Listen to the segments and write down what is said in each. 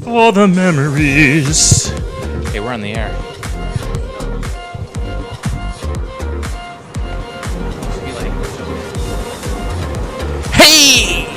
All the memories. Okay, we're on the air. Hey!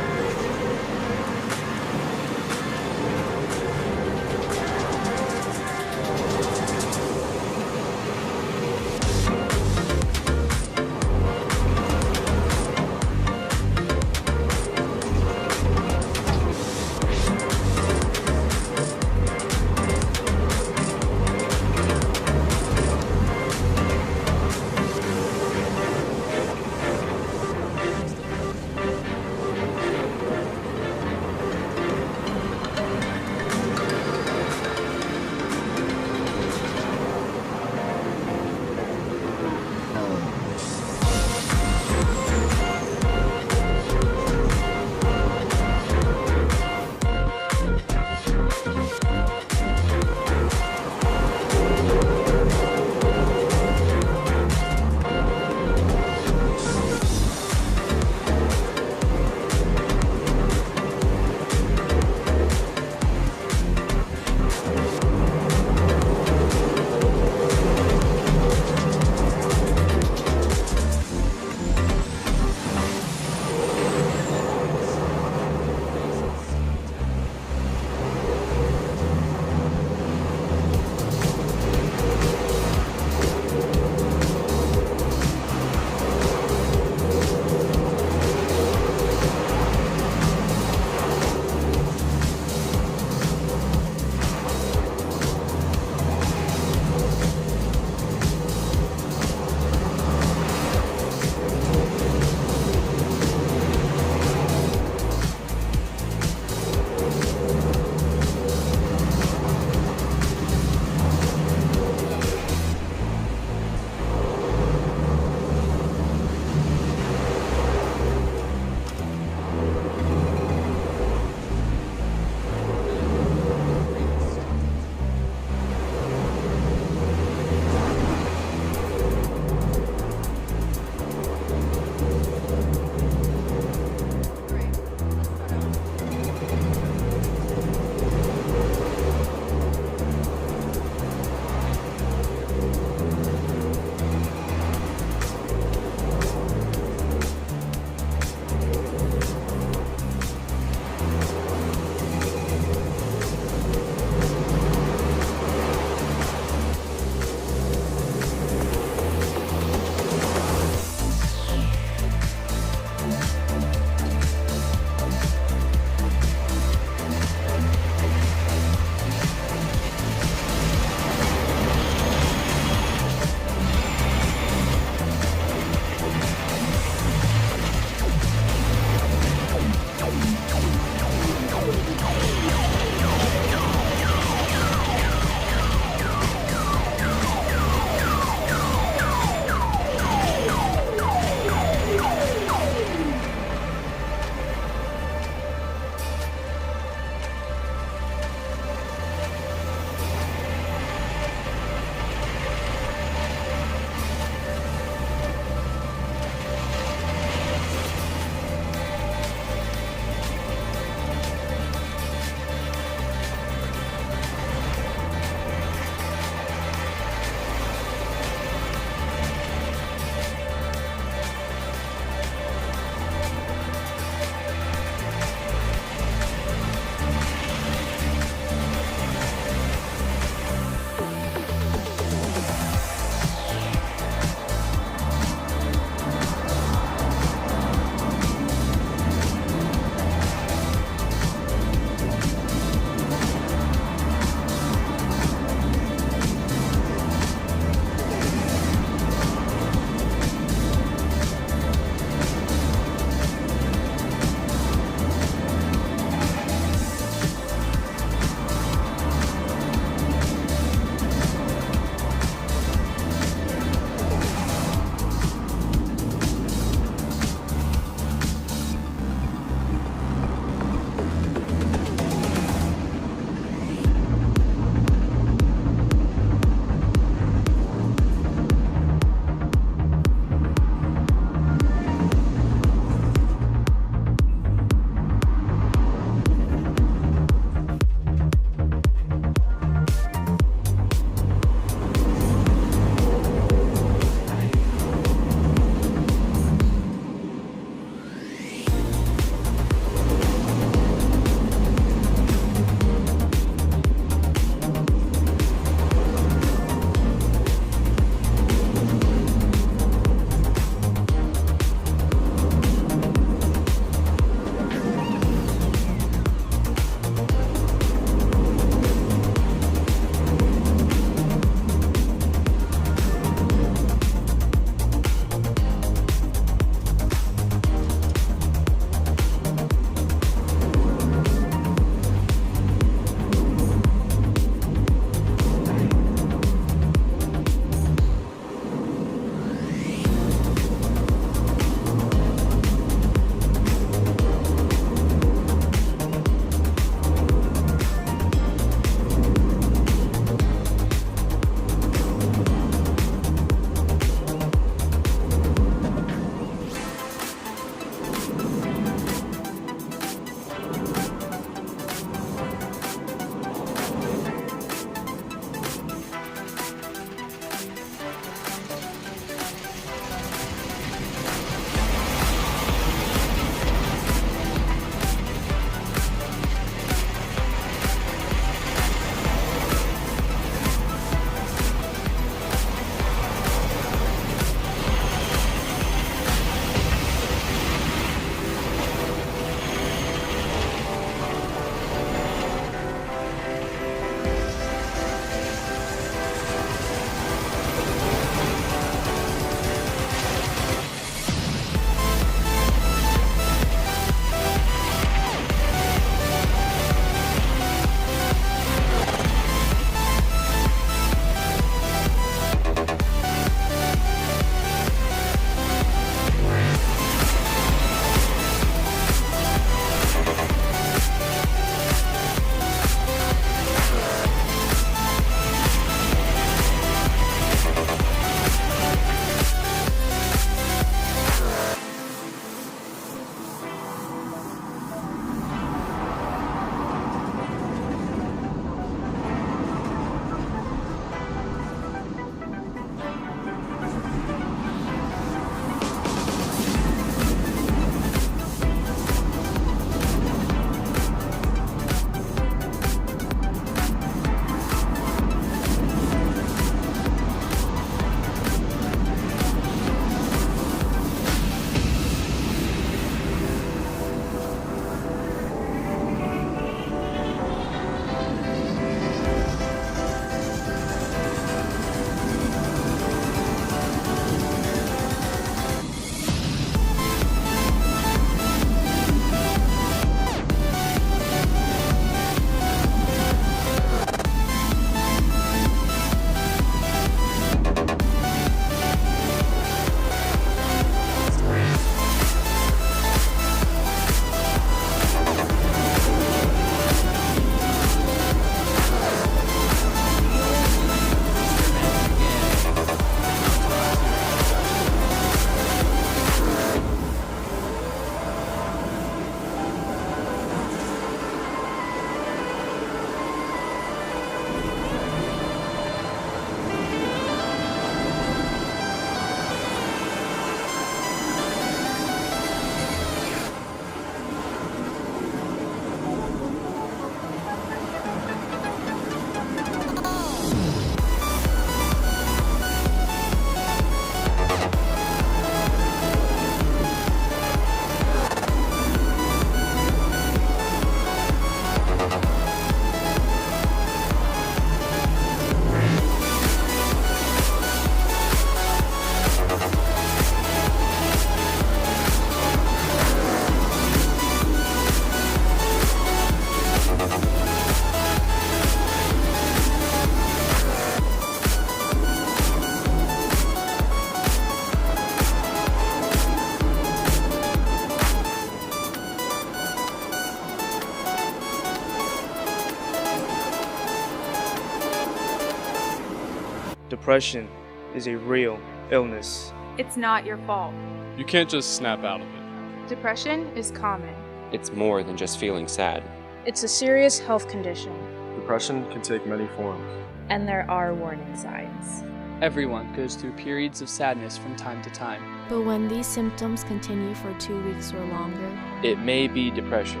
Depression is a real illness. It's not your fault. You can't just snap out of it. Depression is common. It's more than just feeling sad. It's a serious health condition. Depression can take many forms. And there are warning signs. Everyone goes through periods of sadness from time to time. But when these symptoms continue for 2 weeks or longer, it may be depression.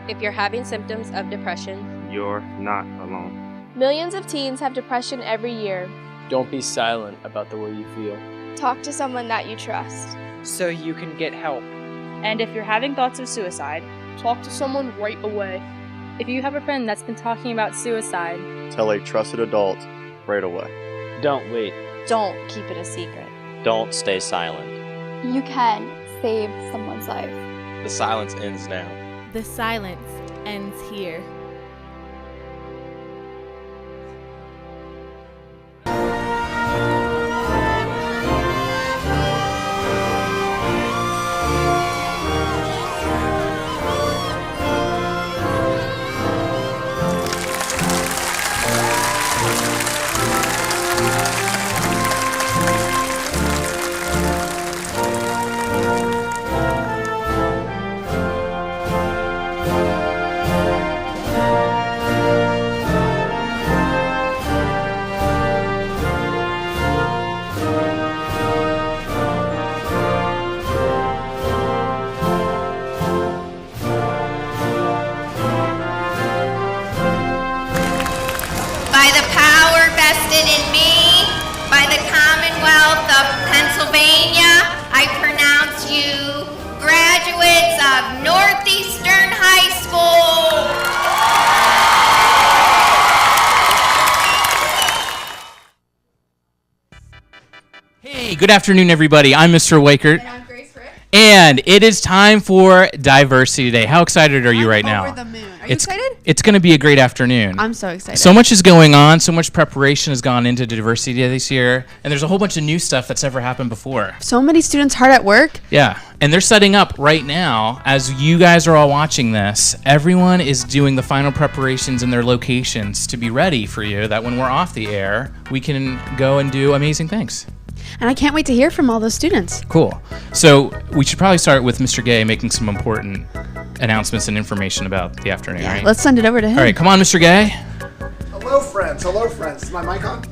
If you're having symptoms of depression, you're not alone. Millions of teens have depression every year. Don't be silent about the way you feel. Talk to someone that you trust, so you can get help. And if you're having thoughts of suicide, talk to someone right away. If you have a friend that's been talking about suicide, tell a trusted adult right away. Don't wait. Don't keep it a secret. Don't stay silent. You can save someone's life. The silence ends now. The silence ends here. By the power vested in me, by the Commonwealth of Pennsylvania, I pronounce you graduates of Northeastern High School. Hey, good afternoon, everybody. I'm Mr. Wakert. And I'm Grace Rick. And it is time for Diversity Day. How excited are you right now? Over the moon. Are you excited? It's going to be a great afternoon. I'm so excited. So much is going on. So much preparation has gone into Diversity Day this year. And there's a whole bunch of new stuff that's never happened before. So many students hard at work. Yeah. And they're setting up right now, as you guys are all watching this, everyone is doing the final preparations in their locations to be ready for you, that when we're off the air, we can go and do amazing things. And I can't wait to hear from all those students. Cool. So we should probably start with Mr. Gay making some important announcements and information about the afternoon, right? Let's send it over to him. All right, come on, Mr. Gay. Hello, friends. Hello, friends. Is my mic on?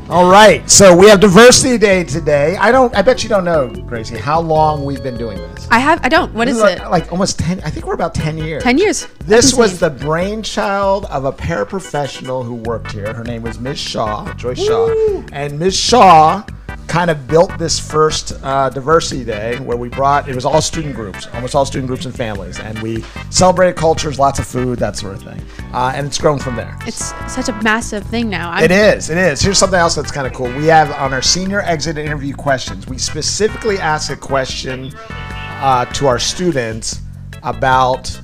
All right. So we have Diversity Day today. I bet you don't know, Gracie, how long we've been doing this. I don't. What is it? Like almost 10. I think we're about 10 years. 10 years. This was the brainchild of a paraprofessional who worked here. Her name was Ms. Shaw, Joyce Shaw. And Ms. Shaw kind of built this first Diversity Day where it was all student groups, almost all student groups and families. And we celebrated cultures, lots of food, that sort of thing. And it's grown from there. It's such a massive thing now. It is. Here's something else that's kind of cool. We have on our senior exit interview questions, we specifically ask a question to our students about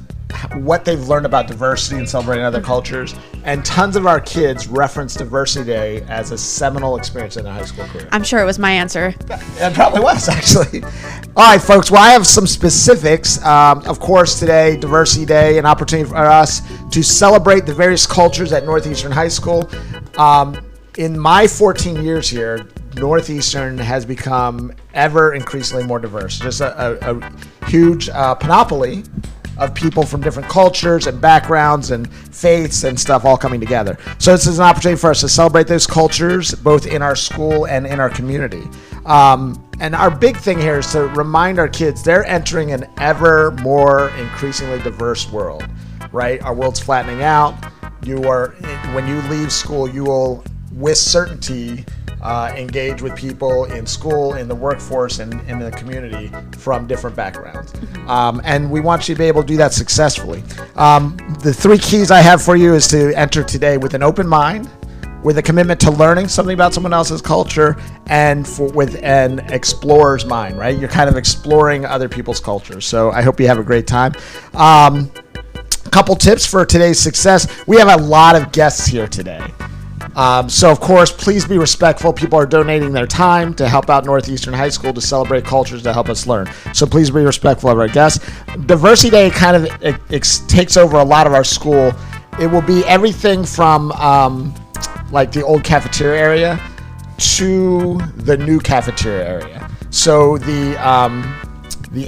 what they've learned about diversity and celebrating other cultures. And tons of our kids reference Diversity Day as a seminal experience in their high school career. I'm sure it was my answer. It probably was, actually. All right, folks. Well, I have some specifics. Of course, today, Diversity Day, an opportunity for us to celebrate the various cultures at Northeastern High School. In my 14 years here, Northeastern has become ever increasingly more diverse. Just a huge panoply of people from different cultures and backgrounds and faiths and stuff all coming together. So this is an opportunity for us to celebrate those cultures, both in our school and in our community. And our big thing here is to remind our kids they're entering an ever more increasingly diverse world, right? Our world's flattening out. When you leave school, you will, with certainty, engage with people in school, in the workforce, and in the community from different backgrounds. And we want you to be able to do that successfully. The 3 keys I have for you is to enter today with an open mind, with a commitment to learning something about someone else's culture, and with an explorer's mind, right? You're kind of exploring other people's cultures. So I hope you have a great time. Couple tips for today's success. We have a lot of guests here today. So, of course, please be respectful. People are donating their time to help out Northeastern High School to celebrate cultures to help us learn. So please be respectful of our guests. Diversity Day kind of takes over a lot of our school. It will be everything from like the old cafeteria area, to the new cafeteria area. So the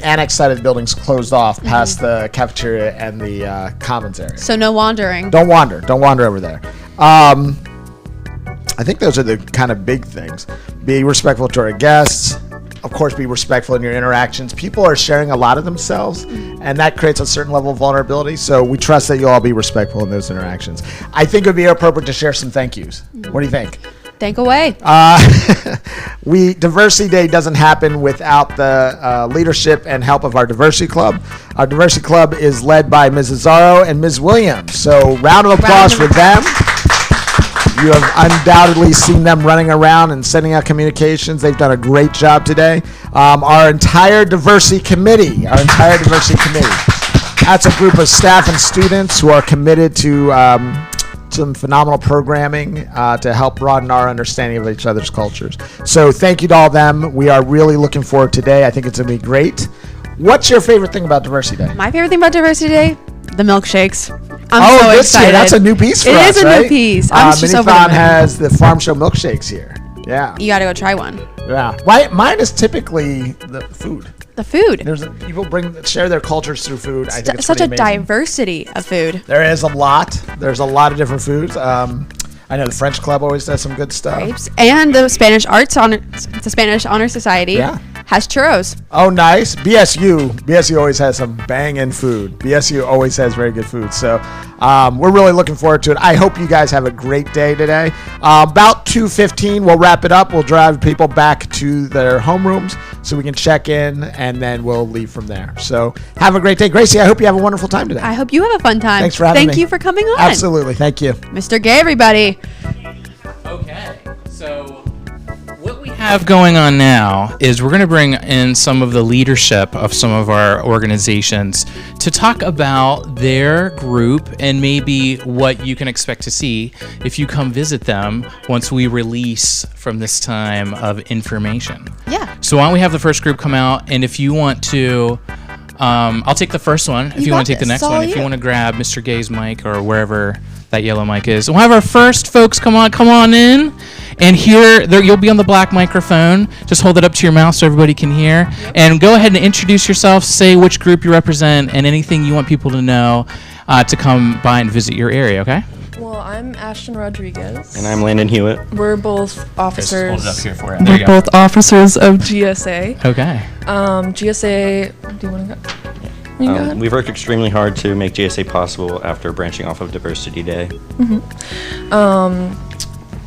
annex side of the building's closed off past the cafeteria and the commons area. So no wandering. Don't wander over there. I think those are the kind of big things. Be respectful to our guests. Of course, be respectful in your interactions. People are sharing a lot of themselves, and that creates a certain level of vulnerability. So we trust that you'll all be respectful in those interactions. I think it would be appropriate to share some thank yous. What do you think? Thank away. Diversity Day doesn't happen without the leadership and help of our Diversity Club. Our Diversity Club is led by Ms. Azzaro and Ms. Williams. So round of applause for them. You have undoubtedly seen them running around and sending out communications. They've done a great job today. Our entire diversity committee, that's a group of staff and students who are committed to some phenomenal programming to help broaden our understanding of each other's cultures. So thank you to all of them. We are really looking forward to today. I think it's going to be great. What's your favorite thing about Diversity Day? My favorite thing about Diversity Day? The milkshakes. I'm so this excited. Year, that's a new piece for us, It is a right? new piece. I'm just over Minithon has the Farm Show milkshakes here. Yeah. You got to go try one. Yeah. Mine is typically the food. The food. People share their cultures through food. I think it's such a amazing. diversity of food. There is a lot. There's a lot of different foods. I know the French Club always does some good stuff. Grapes. And the Spanish Honor Society has churros. Oh, nice. BSU always has some banging food. BSU always has very good food. So we're really looking forward to it. I hope you guys have a great day today. About 2:15, we'll wrap it up. We'll drive people back to their homerooms so we can check in, and then we'll leave from there. So have a great day. Gracie, I hope you have a wonderful time today. I hope you have a fun time. Thanks for having me. Thank you for coming on. Absolutely. Thank you. Mr. Gay, everybody. Okay, so what we have going on now is we're going to bring in some of the leadership of some of our organizations to talk about their group and maybe what you can expect to see if you come visit them once we release from this time of information. Yeah. So why don't we have the first group come out, and if you want to, I'll take the first one. If you want to take the next one, if you want to grab Mr. Gay's mic or wherever that yellow mic is. We'll have our first folks come on in, and here you'll be on the black microphone. Just hold it up to your mouth so everybody can hear, and go ahead and introduce yourself, say which group you represent, and anything you want people to know to come by and visit your area, okay? Well, I'm Ashton Rodriguez. And I'm Landon Hewitt. We're both officers. Just hold it up here for you. There you We're go. both officers of GSA. Okay. GSA, do you want to go? We've worked extremely hard to make GSA possible after branching off of Diversity Day.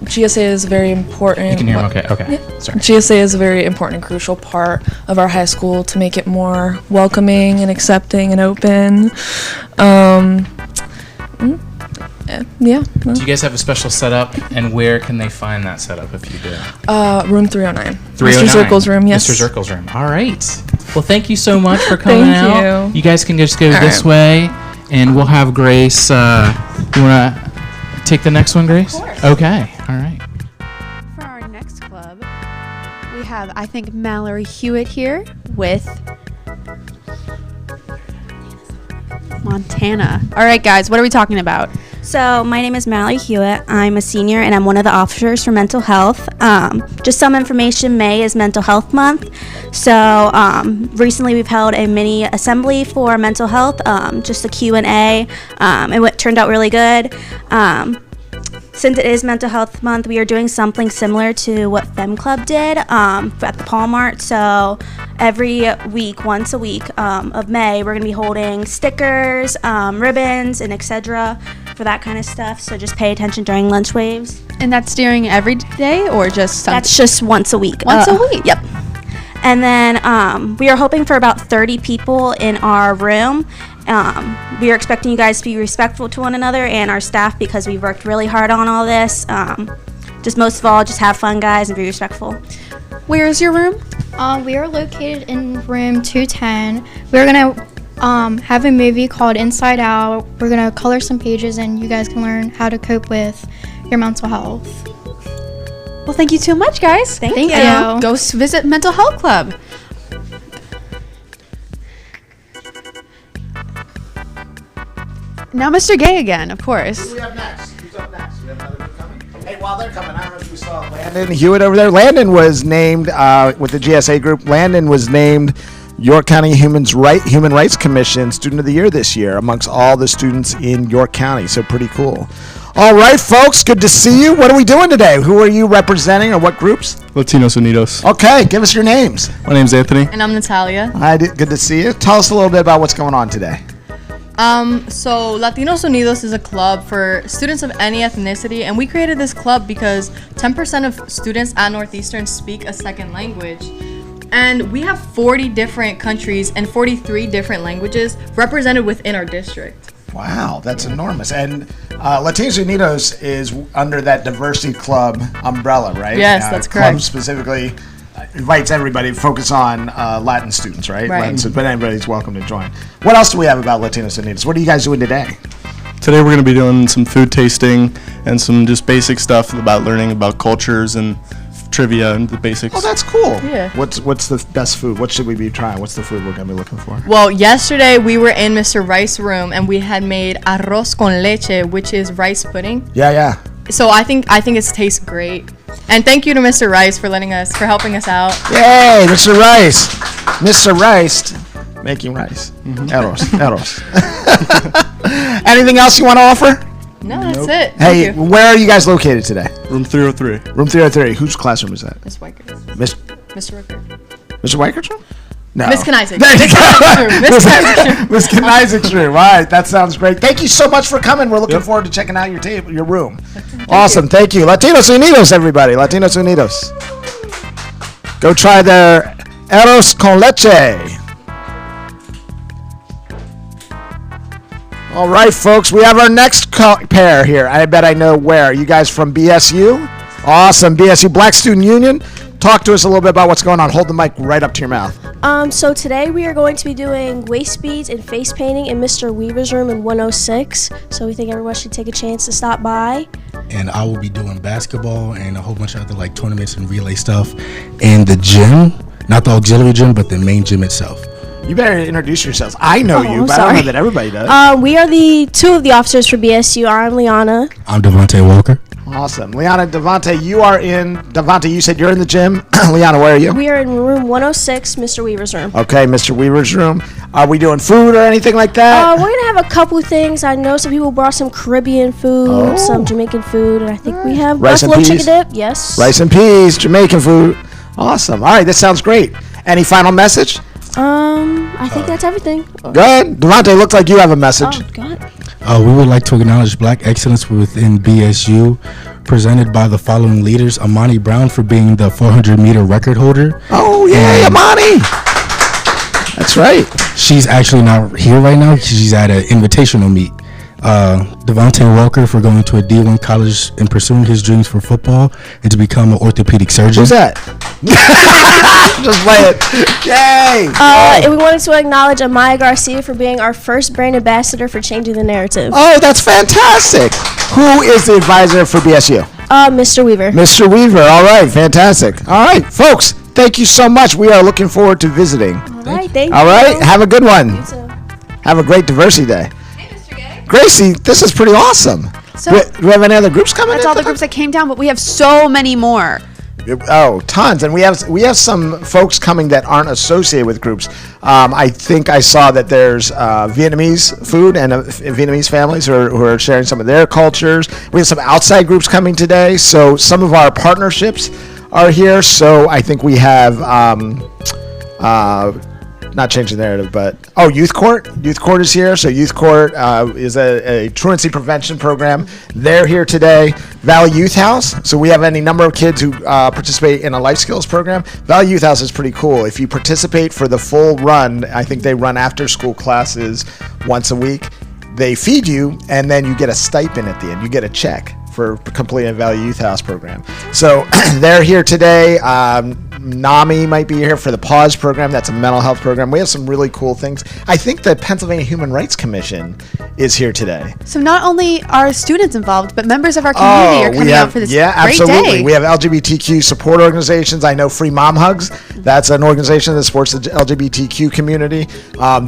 GSA is very important. You can hear him okay. Okay. Yeah. Sorry. GSA is a very important and crucial part of our high school to make it more welcoming and accepting and open. Yeah. Do you guys have a special setup, and where can they find that setup if you do? Room 309. 309. Mr. Zirkle's room, yes. Mr. Zirkle's room. All right. Well, thank you so much for coming Thank out. you. You guys can just go this way, and we'll have Grace. You want to take the next one, Grace? Of course. Okay. All right. For our next club, we have, I think, Mallory Hewitt here with Montana. All right, guys, what are we talking about? So my name is Mallory Hewitt. I'm a senior and I'm one of the officers for mental health. Just some information, May is Mental Health Month. So recently we've held a mini assembly for mental health, just a Q&A. It turned out really good. Since it is Mental Health Month, we are doing something similar to what Fem Club did at the Paul Mart. So every week, once a week of May, we're going to be holding stickers, ribbons, and etc. for that kind of stuff. So just pay attention during lunch waves. And that's during every day or just Sunday? That's just once a week. Once a week? Yep. And then we are hoping for about 30 people in our room. We are expecting you guys to be respectful to one another and our staff because we've worked really hard on all this. Just most of all, just have fun, guys, and be respectful. Where is your room? We are located in room 210. We're going to have a movie called Inside Out. We're going to color some pages and you guys can learn how to cope with your mental health. Well, thank you so much, guys. Thank you. Go visit Mental Health Club. Now, Mr. Gay again, of course. Who do we have next? Who's up next? We have another group coming? Hey, while they're coming, I don't know if you saw Landon Hewitt over there. Landon was named, with the GSA group, Landon was named York County Human Rights Commission Student of the Year this year amongst all the students in York County. So pretty cool. All right, folks, good to see you. What are we doing today? Who are you representing or what groups? Latinos Unidos. Okay, give us your names. My name's Anthony. And I'm Natalia. Hi, good to see you. Tell us a little bit about what's going on today. So Latinos Unidos is a club for students of any ethnicity, and we created this club because 10% of students at Northeastern speak a second language. And we have 40 different countries and 43 different languages represented within our district. Wow, that's enormous. And Latinos Unidos is under that diversity club umbrella, right? Yes, that's correct. Club specifically invites everybody to focus on Latin students, right? Right. But anybody's welcome to join. What else do we have about Latinos Unidos? What are you guys doing today? Today we're going to be doing some food tasting and some just basic stuff about learning about cultures and trivia and the basics. Oh, that's cool. Yeah. What's the best food? What should we be trying? What's the food we're going to be looking for? Well, yesterday we were in Mr. Rice room and we had made arroz con leche, which is rice pudding. Yeah. So I think it tastes great. And thank you to Mr. Rice for helping us out. Yay, Mr. Rice. Mr. Rice making rice. Arroz. Anything else you want to offer? No, that's it. Hey, where are you guys located today? Room 303. Room 303. Whose classroom is that? Miss Weikert's. Mr. Rickard. Mr. Weikert's room? No. Miss Knisig's. There you go. Miss Miss Knisig's room. All right, that sounds great. Thank you so much for coming. We're looking forward to checking out your room. Awesome. Thank you. Latinos Unidos, everybody. Latinos Unidos. Go try their arroz con leche. All right, folks, we have our next pair here. I bet I know where. You guys from BSU? Awesome. BSU Black Student Union. Talk to us a little bit about what's going on. Hold the mic right up to your mouth. So today we are going to be doing waist beads and face painting in Mr. Weaver's room in 106. So we think everyone should take a chance to stop by. And I will be doing basketball and a whole bunch of other tournaments and relay stuff in the gym. Not the auxiliary gym, but the main gym itself. You better introduce yourselves. I know you, but I don't know that everybody does. We are the two of the officers for BSU. I'm Liana. I'm Devontae Walker. Awesome. Liana, Devontae, you said you're in the gym. Liana, where are you? We are in room 106, Mr. Weaver's room. Okay, Mr. Weaver's room. Are we doing food or anything like that? We're going to have a couple things. I know some people brought some Caribbean food, some Jamaican food, and I think we have rice buffalo and peas. chicken dip. Yes. Rice and peas, Jamaican food. Awesome. All right, this sounds great. Any final message? I think that's everything. Good. Devontae, looks like you have a message. Oh, God. We would like to acknowledge Black excellence within BSU, presented by the following leaders: Amani Brown for being the 400-meter record holder. Oh, yay, Amani! That's right. She's actually not here right now. She's at an invitational meet. Devontae Walker for going to a D1 college and pursuing his dreams for football and to become an orthopedic surgeon. Who's that? Just play it. Yay! And we wanted to acknowledge Amaya Garcia for being our first brand ambassador for changing the narrative. Oh, that's fantastic. Who is the advisor for BSU? Mr. Weaver. Mr. Weaver. All right, fantastic. All right, folks, thank you so much. We are looking forward to visiting. All right, thank you. All right, have a good one. You too. Have a great diversity day. Gracie, this is pretty awesome. So, do we have any other groups coming in? That's all the groups that came down, but we have so many more. Oh, tons. And we have some folks coming that aren't associated with groups. I think I saw that there's Vietnamese food and Vietnamese families who are sharing some of their cultures. We have some outside groups coming today. So some of our partnerships are here. So I think we have not changing the narrative, but Youth Court. Youth Court is here. So Youth Court is a truancy prevention program. They're here today. Valley Youth House. So we have any number of kids who participate in a life skills program. Valley Youth House is pretty cool. If you participate for the full run, I think they run after school classes once a week. They feed you, and then you get a stipend at the end. You get a check for completing a Valley Youth House program. So they're here today. NAMI might be here for the PAUSE program. That's a mental health program. We have some really cool things. I think the Pennsylvania Human Rights Commission is here today. So not only are students involved, but members of our community are coming out for this great absolutely. day. We have LGBTQ support organizations. I know Free Mom Hugs. That's an organization that supports the LGBTQ community.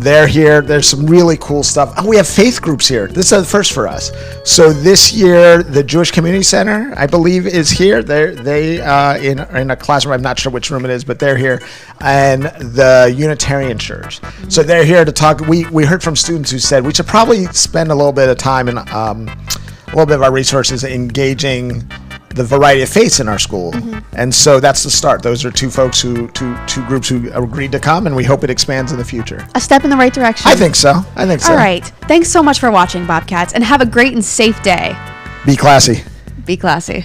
They're here. There's some really cool stuff. Oh, we have faith groups here. This is the first for us. So this year, the Jewish Community Center, I believe, is here. They in a classroom. I'm not sure which room it is, but they're here. And the Unitarian Church. So they're here to talk. We heard from students who said we should probably spend a little bit of time and a little bit of our resources engaging the variety of faiths in our school. And so that's the start. Those are two groups who agreed to come, and we hope it expands in the future. A step in the right direction. I think so. All right. Thanks so much for watching, Bobcats, and have a great and safe day. Be classy. Be classy.